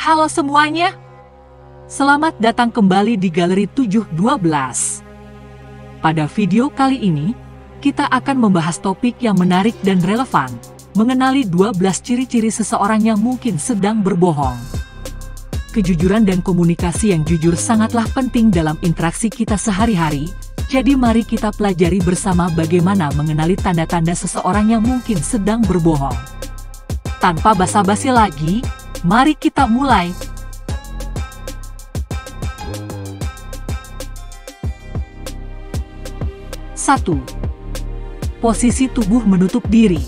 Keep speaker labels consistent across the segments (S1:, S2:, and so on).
S1: Halo semuanya, selamat datang kembali di Galeri 712. Pada video kali ini, kita akan membahas topik yang menarik dan relevan, mengenali 12 ciri-ciri seseorang yang mungkin sedang berbohong. Kejujuran dan komunikasi yang jujur sangatlah penting dalam interaksi kita sehari-hari, jadi mari kita pelajari bersama bagaimana mengenali tanda-tanda seseorang yang mungkin sedang berbohong. Tanpa basa-basi lagi, mari kita mulai. Satu. Posisi tubuh menutup diri.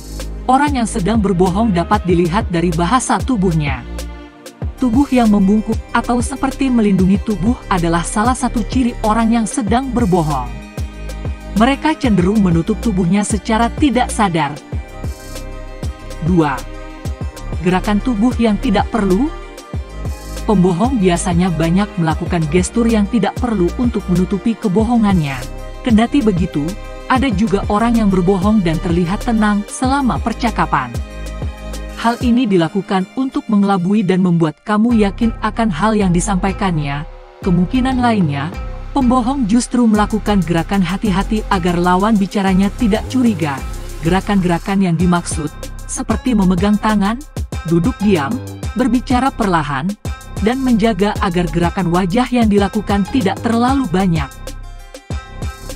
S1: Orang yang sedang berbohong dapat dilihat dari bahasa tubuhnya. Tubuh yang membungkuk atau seperti melindungi tubuh adalah salah satu ciri orang yang sedang berbohong. Mereka cenderung menutup tubuhnya secara tidak sadar. 2. Gerakan tubuh yang tidak perlu. Pembohong biasanya banyak melakukan gestur yang tidak perlu untuk menutupi kebohongannya. Kendati begitu, ada juga orang yang berbohong dan terlihat tenang selama percakapan. Hal ini dilakukan untuk mengelabui dan membuat kamu yakin akan hal yang disampaikannya. Kemungkinan lainnya, pembohong justru melakukan gerakan hati-hati agar lawan bicaranya tidak curiga. Gerakan-gerakan yang dimaksud, seperti memegang tangan, duduk diam, berbicara perlahan, dan menjaga agar gerakan wajah yang dilakukan tidak terlalu banyak.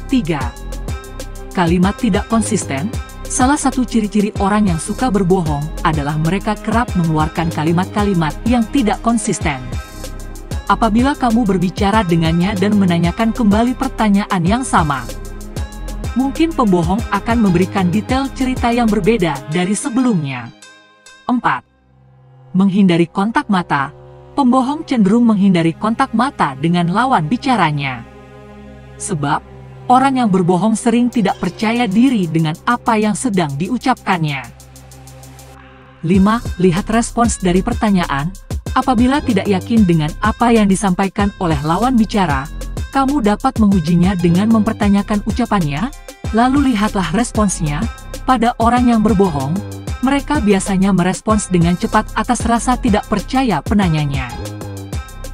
S1: 3. Kalimat tidak konsisten. Salah satu ciri-ciri orang yang suka berbohong adalah mereka kerap mengeluarkan kalimat-kalimat yang tidak konsisten. Apabila kamu berbicara dengannya dan menanyakan kembali pertanyaan yang sama, mungkin pembohong akan memberikan detail cerita yang berbeda dari sebelumnya. 4. Menghindari kontak mata. Pembohong cenderung menghindari kontak mata dengan lawan bicaranya. Sebab, orang yang berbohong sering tidak percaya diri dengan apa yang sedang diucapkannya. 5. Lihat respons dari pertanyaan. Apabila tidak yakin dengan apa yang disampaikan oleh lawan bicara, kamu dapat mengujinya dengan mempertanyakan ucapannya, lalu lihatlah responsnya. Pada orang yang berbohong, mereka biasanya merespons dengan cepat atas rasa tidak percaya penanyanya.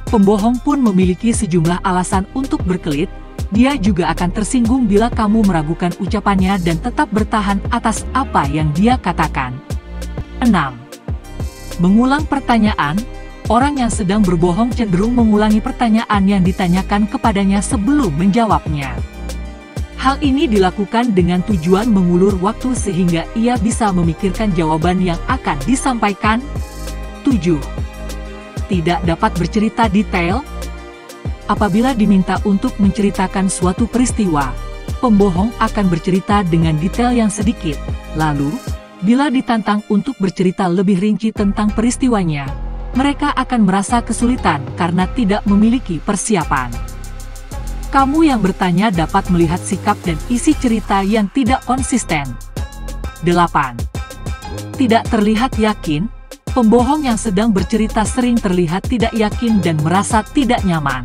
S1: Pembohong pun memiliki sejumlah alasan untuk berkelit. Dia juga akan tersinggung bila kamu meragukan ucapannya dan tetap bertahan atas apa yang dia katakan. 6. Mengulang pertanyaan. Orang yang sedang berbohong cenderung mengulangi pertanyaan yang ditanyakan kepadanya sebelum menjawabnya. Hal ini dilakukan dengan tujuan mengulur waktu sehingga ia bisa memikirkan jawaban yang akan disampaikan. 7. Tidak dapat bercerita detail. Apabila diminta untuk menceritakan suatu peristiwa, pembohong akan bercerita dengan detail yang sedikit. Lalu, bila ditantang untuk bercerita lebih rinci tentang peristiwanya, mereka akan merasa kesulitan karena tidak memiliki persiapan. Kamu yang bertanya dapat melihat sikap dan isi cerita yang tidak konsisten. 8. Tidak terlihat yakin. Pembohong yang sedang bercerita sering terlihat tidak yakin dan merasa tidak nyaman.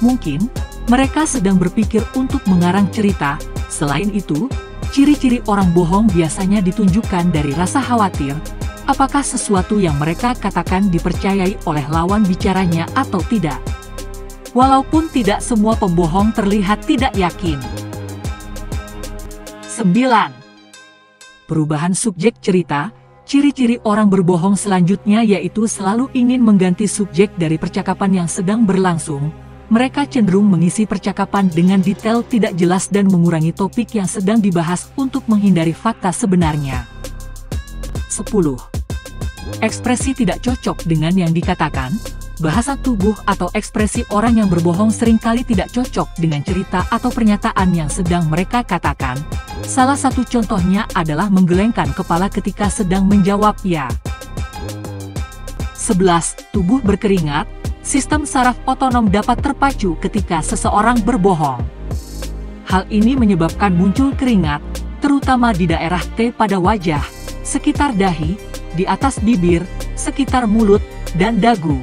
S1: Mungkin, mereka sedang berpikir untuk mengarang cerita. Selain itu, ciri-ciri orang bohong biasanya ditunjukkan dari rasa khawatir, apakah sesuatu yang mereka katakan dipercayai oleh lawan bicaranya atau tidak. Walaupun tidak semua pembohong terlihat tidak yakin. 9. Perubahan subjek cerita. Ciri-ciri orang berbohong selanjutnya yaitu selalu ingin mengganti subjek dari percakapan yang sedang berlangsung. Mereka cenderung mengisi percakapan dengan detail tidak jelas dan mengurangi topik yang sedang dibahas untuk menghindari fakta sebenarnya. 10. Ekspresi tidak cocok dengan yang dikatakan. Bahasa tubuh atau ekspresi orang yang berbohong seringkali tidak cocok dengan cerita atau pernyataan yang sedang mereka katakan. Salah satu contohnya adalah menggelengkan kepala ketika sedang menjawab ya. 11. Tubuh berkeringat. Sistem saraf otonom dapat terpacu ketika seseorang berbohong. Hal ini menyebabkan muncul keringat, terutama di daerah T pada wajah, sekitar dahi, di atas bibir, sekitar mulut, dan dagu.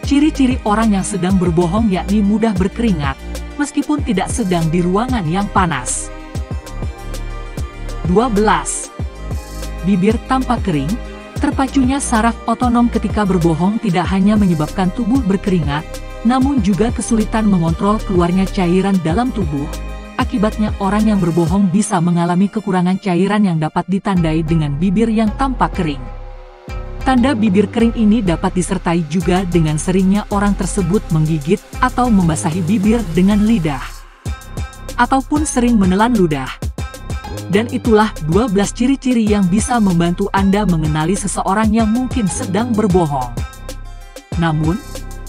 S1: Ciri-ciri orang yang sedang berbohong yakni mudah berkeringat, meskipun tidak sedang di ruangan yang panas. 12. Bibir tampak kering. Terpacunya saraf otonom ketika berbohong tidak hanya menyebabkan tubuh berkeringat, namun juga kesulitan mengontrol keluarnya cairan dalam tubuh. Akibatnya orang yang berbohong bisa mengalami kekurangan cairan yang dapat ditandai dengan bibir yang tampak kering. Tanda bibir kering ini dapat disertai juga dengan seringnya orang tersebut menggigit atau membasahi bibir dengan lidah, ataupun sering menelan ludah. Dan itulah 12 ciri-ciri yang bisa membantu Anda mengenali seseorang yang mungkin sedang berbohong. Namun,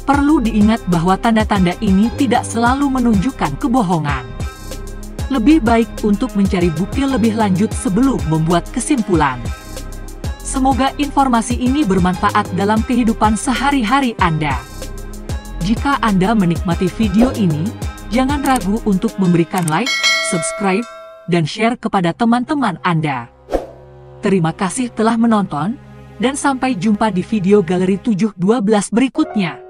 S1: perlu diingat bahwa tanda-tanda ini tidak selalu menunjukkan kebohongan. Lebih baik untuk mencari bukti lebih lanjut sebelum membuat kesimpulan. Semoga informasi ini bermanfaat dalam kehidupan sehari-hari Anda. Jika Anda menikmati video ini, jangan ragu untuk memberikan like, subscribe, dan share kepada teman-teman Anda. Terima kasih telah menonton, dan sampai jumpa di video Galeri 712 berikutnya.